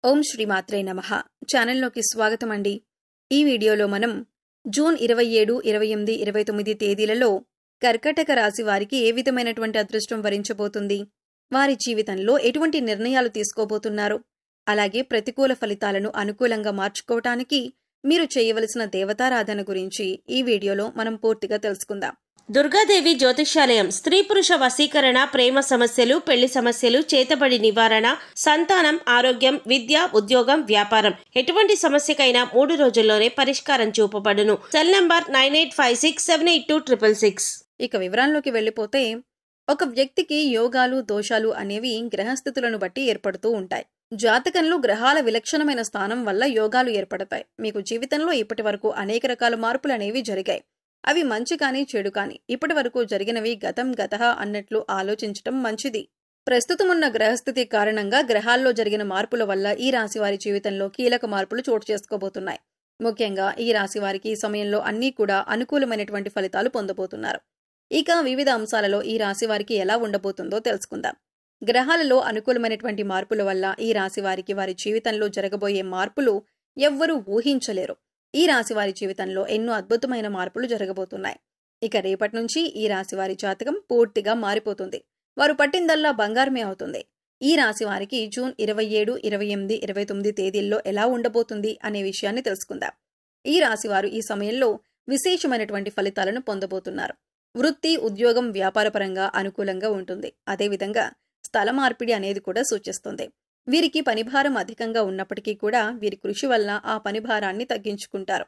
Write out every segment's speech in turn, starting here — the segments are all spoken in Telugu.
ఓం శ్రీమాత్రే నమః. ఛానల్లోకి స్వాగతం అండి. ఈ వీడియోలో మనం జూన్ 27, 28, 29 తేదీలలో కర్కాటక రాశి వారికి ఏ విధమైనటువంటి అదృష్టం వరించబోతుంది, వారి జీవితంలో ఎటువంటి నిర్ణయాలు తీసుకోబోతున్నారు, అలాగే ప్రతికూల ఫలితాలను అనుకూలంగా మార్చుకోవటానికి మీరు చేయవలసిన దేవతారాధన గురించి ఈ వీడియోలో మనం పూర్తిగా తెలుసుకుందాం. దుర్గాదేవి జ్యోతిష్యాలయం స్త్రీ పురుష వశీకరణ, ప్రేమ సమస్యలు, పెళ్లి సమస్యలు, చేతబడి నివారణ, సంతానం, ఆరోగ్యం, విద్య, ఉద్యోగం, వ్యాపారం ఎటువంటి సమస్యకైనా 3 రోజుల్లోనే పరిష్కారం చూపబడును. Cell number 9856782666. ఇక వివరాల్లోకి వెళ్ళిపోతే, ఒక వ్యక్తికి యోగాలు దోషాలు అనేవి గ్రహస్థితులను బట్టి ఏర్పడుతూ ఉంటాయి. జాతకంలో గ్రహాల విలక్షణమైన స్థానం వల్ల యోగాలు ఏర్పడతాయి. మీకు జీవితంలో ఇప్పటి వరకు అనేక రకాల మార్పులు అనేవి జరిగాయి. అవి మంచి కానీ చెడు కానీ ఇప్పటి వరకు జరిగినవి గతం గతః అన్నట్లు ఆలోచించటం మంచిది. ప్రస్తుతం ఉన్న గ్రహస్థితి కారణంగా గ్రహాల్లో జరిగిన మార్పుల వల్ల ఈ రాశి వారి జీవితంలో కీలక మార్పులు చోటు చేసుకోబోతున్నాయి. ముఖ్యంగా ఈ రాశి వారికి ఈ సమయంలో అన్నీ కూడా అనుకూలమైనటువంటి ఫలితాలు పొందబోతున్నారు. ఇక వివిధ అంశాలలో ఈ రాశి వారికి ఎలా ఉండబోతుందో తెలుసుకుందాం. గ్రహాలలో అనుకూలమైనటువంటి మార్పుల వల్ల ఈ రాశి వారికి వారి జీవితంలో జరగబోయే మార్పులు ఎవ్వరూ ఊహించలేరు. ఈ రాశి వారి జీవితంలో ఎన్నో అద్భుతమైన మార్పులు జరగబోతున్నాయి. ఇక రేపటి నుంచి ఈ రాశి వారి జాతకం పూర్తిగా మారిపోతుంది. వారు పట్టిందల్లా బంగారమే అవుతుంది. ఈ రాశి వారికి జూన్ 27, 28, 29 తేదీల్లో ఎలా ఉండబోతుంది అనే విషయాన్ని తెలుసుకుందాం. ఈ రాశి వారు ఈ సమయంలో విశేషమైనటువంటి ఫలితాలను పొందబోతున్నారు. వృత్తి, ఉద్యోగం, వ్యాపారపరంగా అనుకూలంగా ఉంటుంది. అదేవిధంగా స్థల మార్పిడి అనేది కూడా సూచిస్తుంది. వీరికి పనిభారం అధికంగా ఉన్నప్పటికీ కూడా వీరి కృషి వల్ల ఆ పనిభారాన్ని తగ్గించుకుంటారు.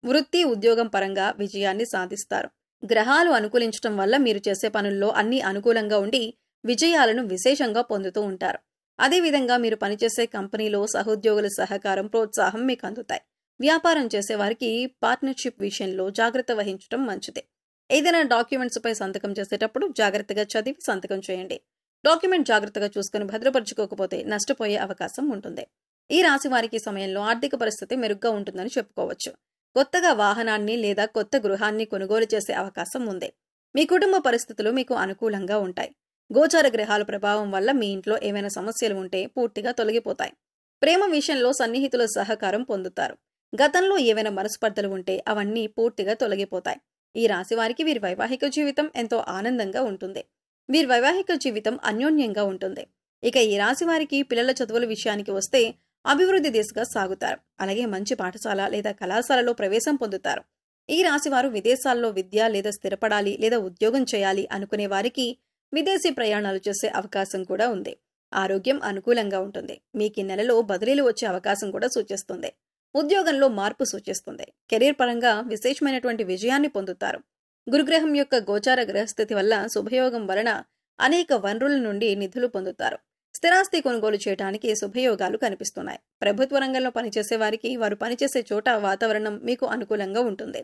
వృత్తి, ఉద్యోగం పరంగా విజయాన్ని సాధిస్తారు. గ్రహాలు అనుకూలించటం వల్ల మీరు చేసే పనుల్లో అన్ని అనుకూలంగా ఉండి విజయాలను విశేషంగా పొందుతూ ఉంటారు. అదేవిధంగా మీరు పనిచేసే కంపెనీలో సహోద్యోగుల సహకారం, ప్రోత్సాహం మీకు అందుతాయి. వ్యాపారం చేసే వారికి పార్ట్నర్షిప్ విషయంలో జాగ్రత్త వహించడం మంచిదే. ఏదైనా డాక్యుమెంట్స్ పై సంతకం చేసేటప్పుడు జాగ్రత్తగా చదివి సంతకం చేయండి. డాక్యుమెంట్ జాగ్రత్తగా చూసుకుని భద్రపరచుకోకపోతే నష్టపోయే అవకాశం ఉంటుంది. ఈ రాశి వారికి సమయంలో ఆర్థిక పరిస్థితి మెరుగ్గా ఉంటుందని చెప్పుకోవచ్చు. కొత్తగా వాహనాన్ని లేదా కొత్త గృహాన్ని కొనుగోలు చేసే అవకాశం ఉంది. మీ కుటుంబ పరిస్థితులు మీకు అనుకూలంగా ఉంటాయి. గోచార గ్రహాల ప్రభావం వల్ల మీ ఇంట్లో ఏమైనా సమస్యలు ఉంటే పూర్తిగా తొలగిపోతాయి. ప్రేమ విషయంలో సన్నిహితుల సహకారం పొందుతారు. గతంలో ఏవైనా మనస్పర్ధలు ఉంటే అవన్నీ పూర్తిగా తొలగిపోతాయి. ఈ రాశి వారికి వీరి వైవాహిక జీవితం ఎంతో ఆనందంగా ఉంటుంది. వీరి వైవాహిక జీవితం అన్యోన్యంగా ఉంటుంది. ఇక ఈ రాశి వారికి పిల్లల చదువుల విషయానికి వస్తే అభివృద్ధి దిశగా సాగుతారు. అలాగే మంచి పాఠశాల లేదా కళాశాలలో ప్రవేశం పొందుతారు. ఈ రాశి వారు విదేశాల్లో విద్య లేదా స్థిరపడాలి లేదా ఉద్యోగం చేయాలి అనుకునే వారికి విదేశీ ప్రయాణాలు చేసే అవకాశం కూడా ఉంది. ఆరోగ్యం అనుకూలంగా ఉంటుంది. మీకు ఈ నెలలో బదిలీలు వచ్చే అవకాశం కూడా సూచిస్తుంది. ఉద్యోగంలో మార్పు సూచిస్తుంది. కెరీర్ పరంగా విశేషమైనటువంటి విజయాన్ని పొందుతారు. గురుగ్రహం యొక్క గోచార గ్రహస్థితి వల్ల శుభయోగం వలన అనేక వనరుల నుండి నిధులు పొందుతారు. స్థిరాస్తి కొనుగోలు చేయడానికి శుభయోగాలు కనిపిస్తున్నాయి. ప్రభుత్వ రంగంలో పనిచేసే వారికి వారు పనిచేసే చోట వాతావరణం మీకు అనుకూలంగా ఉంటుంది.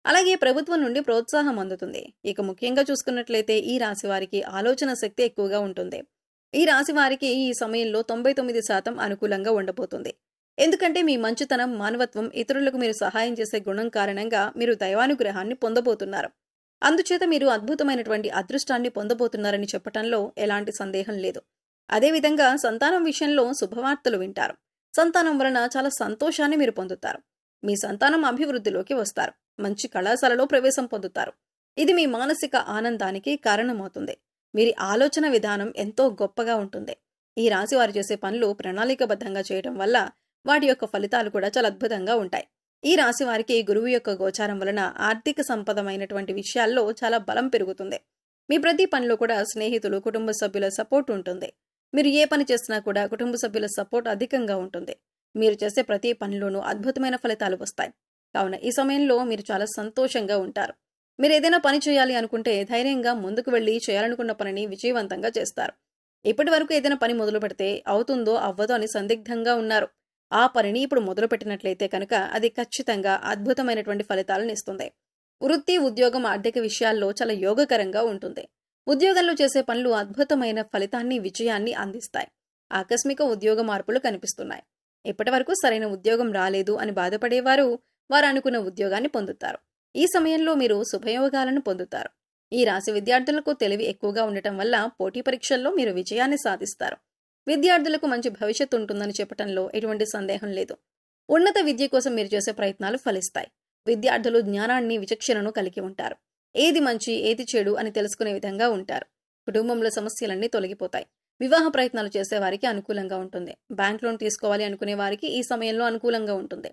అలాగే ప్రభుత్వం నుండి ప్రోత్సాహం అందుతుంది. ఇక ముఖ్యంగా చూసుకున్నట్లయితే ఈ రాశి వారికి ఆలోచన శక్తి ఎక్కువగా ఉంటుంది. ఈ రాశి వారికి ఈ సమయంలో 99% అనుకూలంగా ఉండబోతుంది. ఎందుకంటే మీ మంచితనం, మానవత్వం, ఇతరులకు మీరు సహాయం చేసే గుణం కారణంగా మీరు దైవానుగ్రహాన్ని పొందబోతున్నారు. అందుచేత మీరు అద్భుతమైనటువంటి అదృష్టాన్ని పొందబోతున్నారని చెప్పటంలో ఎలాంటి సందేహం లేదు. అదేవిధంగా సంతానం విషయంలో శుభవార్తలు వింటారు. సంతానం వలన చాలా సంతోషాన్ని మీరు పొందుతారు. మీ సంతానం అభివృద్ధిలోకి వస్తారు. మంచి కళాశాలలో ప్రవేశం పొందుతారు. ఇది మీ మానసిక ఆనందానికి కారణమవుతుంది. వీరి ఆలోచన విధానం ఎంతో గొప్పగా ఉంటుంది. ఈ రాశి వారు చేసే పనులు ప్రణాళికబద్ధంగా చేయడం వల్ల వాటి యొక్క ఫలితాలు కూడా చాలా అద్భుతంగా ఉంటాయి. ఈ రాశి వారికి గురువు యొక్క గోచారం వలన ఆర్థిక సంపదమైనటువంటి విషయాల్లో చాలా బలం పెరుగుతుంది. మీ ప్రతి పనిలో కూడా స్నేహితులు, కుటుంబ సభ్యుల సపోర్ట్ ఉంటుంది. మీరు ఏ పని చేసినా కూడా కుటుంబ సభ్యుల సపోర్ట్ అధికంగా ఉంటుంది. మీరు చేసే ప్రతి పనిలోనూ అద్భుతమైన ఫలితాలు వస్తాయి. కావున ఈ సమయంలో మీరు చాలా సంతోషంగా ఉంటారు. మీరు ఏదైనా పని చేయాలి అనుకుంటే ధైర్యంగా ముందుకు వెళ్లి చేయాలనుకున్న పనిని విజయవంతంగా చేస్తారు. ఇప్పటి వరకు ఏదైనా పని మొదలు పెడితే అవుతుందో అవ్వదో అని సందిగ్ధంగా ఉన్నారు. ఆ పనిని ఇప్పుడు మొదలు పెట్టినట్లయితే కనుక అది ఖచ్చితంగా అద్భుతమైనటువంటి ఫలితాలను ఇస్తుంది. వృత్తి, ఉద్యోగం, ఆర్థిక విషయాల్లో చాలా యోగకరంగా ఉంటుంది. ఉద్యోగంలో చేసే పనులు అద్భుతమైన ఫలితాన్ని, విజయాన్ని అందిస్తాయి. ఆకస్మిక ఉద్యోగ మార్పులు కనిపిస్తున్నాయి. ఇప్పటి వరకు సరైన ఉద్యోగం రాలేదు అని బాధపడేవారు వారు అనుకున్న ఉద్యోగాన్ని పొందుతారు. ఈ సమయంలో మీరు శుభయోగాలను పొందుతారు. ఈ రాశి విద్యార్థులకు తెలివి ఎక్కువగా ఉండటం వల్ల పోటీ పరీక్షల్లో మీరు విజయాన్ని సాధిస్తారు. విద్యార్థులకు మంచి భవిష్యత్తు ఉంటుందని చెప్పటంలో ఎటువంటి సందేహం లేదు. ఉన్నత విద్య కోసం మీరు చేసే ప్రయత్నాలు ఫలిస్తాయి. విద్యార్థులు జ్ఞానాన్ని, విచక్షణను కలిగి ఉంటారు. ఏది మంచి, ఏది చెడు అని తెలుసుకునే విధంగా ఉంటారు. కుటుంబంలో సమస్యలన్నీ తొలగిపోతాయి. వివాహ ప్రయత్నాలు చేసే వారికి అనుకూలంగా ఉంటుంది. బ్యాంక్ లోన్ తీసుకోవాలి అనుకునే వారికి ఈ సమయంలో అనుకూలంగా ఉంటుంది.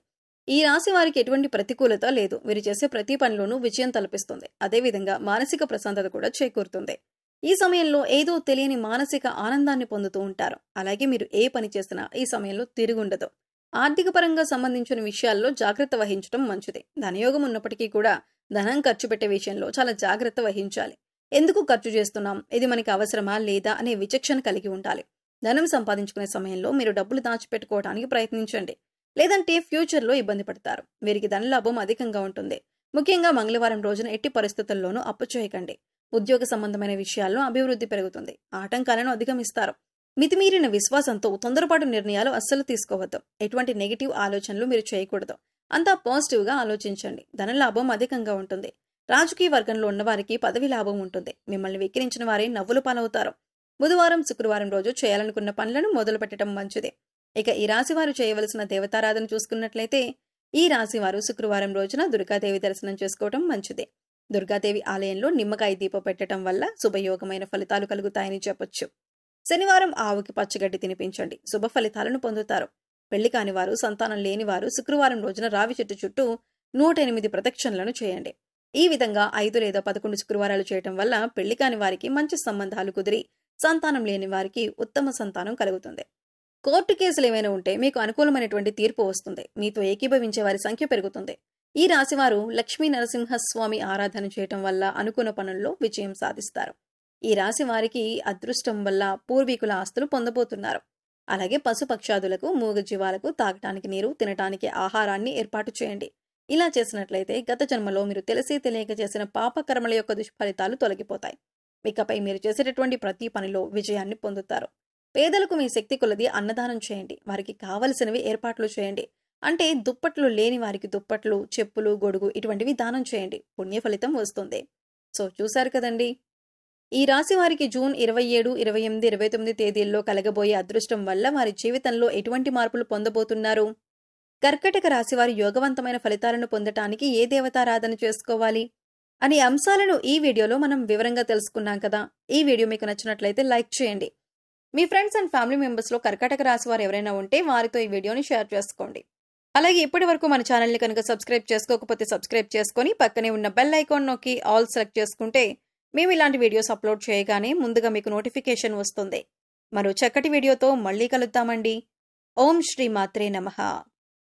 ఈ రాశి వారికి ఎటువంటి ప్రతికూలత లేదు. వీరు చేసే ప్రతి పనిలోనూ విజయం తలపిస్తుంది. అదేవిధంగా మానసిక ప్రశాంతత కూడా చేకూరుతుంది. ఈ సమయంలో ఏదో తెలియని మానసిక ఆనందాన్ని పొందుతూ ఉంటారు. అలాగే మీరు ఏ పని చేసినా ఈ సమయంలో తిరుగుండదు. ఆర్థిక పరంగా సంబంధించిన విషయాల్లో జాగ్రత్త వహించడం మంచిది. ధనయోగం ఉన్నప్పటికీ కూడా ధనం ఖర్చు పెట్టే విషయంలో చాలా జాగ్రత్త వహించాలి. ఎందుకు ఖర్చు చేస్తున్నాం, ఇది మనకి అవసరమా లేదా అనే విచక్షణ కలిగి ఉండాలి. ధనం సంపాదించుకునే సమయంలో మీరు డబ్బులు దాచిపెట్టుకోవడానికి ప్రయత్నించండి. లేదంటే ఫ్యూచర్లో ఇబ్బంది పడతారు. వీరికి ధనలాభం అధికంగా ఉంటుంది. ముఖ్యంగా మంగళవారం రోజున ఎట్టి పరిస్థితుల్లోనూ అప్పు చేయకండి. ఉద్యోగ సంబంధమైన విషయాల్లో అభివృద్ధి పెరుగుతుంది. ఆటంకాలను అధిగమిస్తారు. మితిమీరిన విశ్వాసంతో తొందరపాటు నిర్ణయాలు అస్సలు తీసుకోవద్దు. ఎటువంటి నెగిటివ్ ఆలోచనలు మీరు చేయకూడదు. అంతా పాజిటివ్ గా ఆలోచించండి. ధనలాభం అధికంగా ఉంటుంది. రాజకీయ వర్గంలో ఉన్నవారికి పదవి లాభం ఉంటుంది. మిమ్మల్ని వెక్కిరించిన వారే నవ్వులు పాలవుతారు. బుధవారం, శుక్రవారం రోజు చేయాలనుకున్న పనులను మొదలు పెట్టడం మంచిది. ఇక ఈ రాశివారు చేయవలసిన దేవతారాధన చూసుకున్నట్లయితే ఈ రాశివారు శుక్రవారం రోజున దుర్గాదేవి దర్శనం చేసుకోవడం మంచిది. దుర్గాదేవి ఆలయంలో నిమ్మకాయ దీపం పెట్టడం వల్ల శుభయోగమైన ఫలితాలు కలుగుతాయని చెప్పొచ్చు. శనివారం ఆవుకి పచ్చగడ్డి తినిపించండి. శుభ ఫలితాలను పొందుతారు. పెళ్లి కాని వారు, సంతానం లేని వారు శుక్రవారం రోజున రావి చెట్టు చుట్టూ 108 ప్రదక్షిణలను చేయండి. ఈ విధంగా 5 లేదా 11 శుక్రవారాలు చేయటం వల్ల పెళ్లి కాని వారికి మంచి సంబంధాలు కుదిరి, సంతానం లేని వారికి ఉత్తమ సంతానం కలుగుతుంది. కోర్టు కేసులు ఏమైనా ఉంటే మీకు అనుకూలమైనటువంటి తీర్పు వస్తుంది. మీతో ఏకీభవించే వారి సంఖ్య పెరుగుతుంది. ఈ రాశివారు లక్ష్మీ నరసింహస్వామి ఆరాధన చేయటం వల్ల అనుకున్న పనుల్లో విజయం సాధిస్తారు. ఈ రాశి వారికి అదృష్టం వల్ల పూర్వీకుల ఆస్తులు పొందబోతున్నారు. అలాగే పశుపక్షాదులకు, మూగజీవాలకు తాగటానికి నీరు, తినటానికి ఆహారాన్ని ఏర్పాటు చేయండి. ఇలా చేసినట్లయితే గత జన్మలో మీరు తెలిసి తెలియక చేసిన పాపకర్మల యొక్క దుష్ఫలితాలు తొలగిపోతాయి. ఇకపై మీరు చేసేటటువంటి ప్రతి పనిలో విజయాన్ని పొందుతారు. పేదలకు మీ శక్తి కొలది అన్నదానం చేయండి. వారికి కావలసినవి ఏర్పాట్లు చేయండి. అంటే దుప్పట్లు లేని వారికి దుప్పట్లు, చెప్పులు, గొడుగు ఇటువంటివి దానం చేయండి. పుణ్య ఫలితం వస్తుంది. సో చూశారు కదండి. ఈ రాశి వారికి జూన్ 27, 28, 29 తేదీల్లో కలగబోయే అదృష్టం వల్ల వారి జీవితంలో ఎటువంటి మార్పులు పొందబోతున్నారు? కర్కటక రాశి వారి యోగవంతమైన ఫలితాలను పొందటానికి ఏ దేవతారాధన చేసుకోవాలి అనే అంశాలను ఈ వీడియోలో మనం వివరంగా తెలుసుకున్నాం కదా. ఈ వీడియో మీకు నచ్చినట్లయితే లైక్ చేయండి. మీ ఫ్రెండ్స్ అండ్ ఫ్యామిలీ మెంబర్స్లో కర్కాటక రాశి వారు ఎవరైనా ఉంటే వారితో ఈ వీడియోని షేర్ చేసుకోండి. అలాగే ఇప్పటి వరకు మన ఛానల్ని కనుక సబ్స్క్రైబ్ చేసుకోకపోతే సబ్స్క్రైబ్ చేసుకొని పక్కనే ఉన్న బెల్ ఐకాన్ నొక్కి ఆల్ సెలెక్ట్ చేసుకుంటే మేము ఇలాంటి వీడియోస్ అప్లోడ్ చేయగానే ముందుగా మీకు నోటిఫికేషన్ వస్తుంది. మరో చక్కటి వీడియోతో మళ్ళీ కలుద్దామండి. ఓం శ్రీ మాత్రే నమః.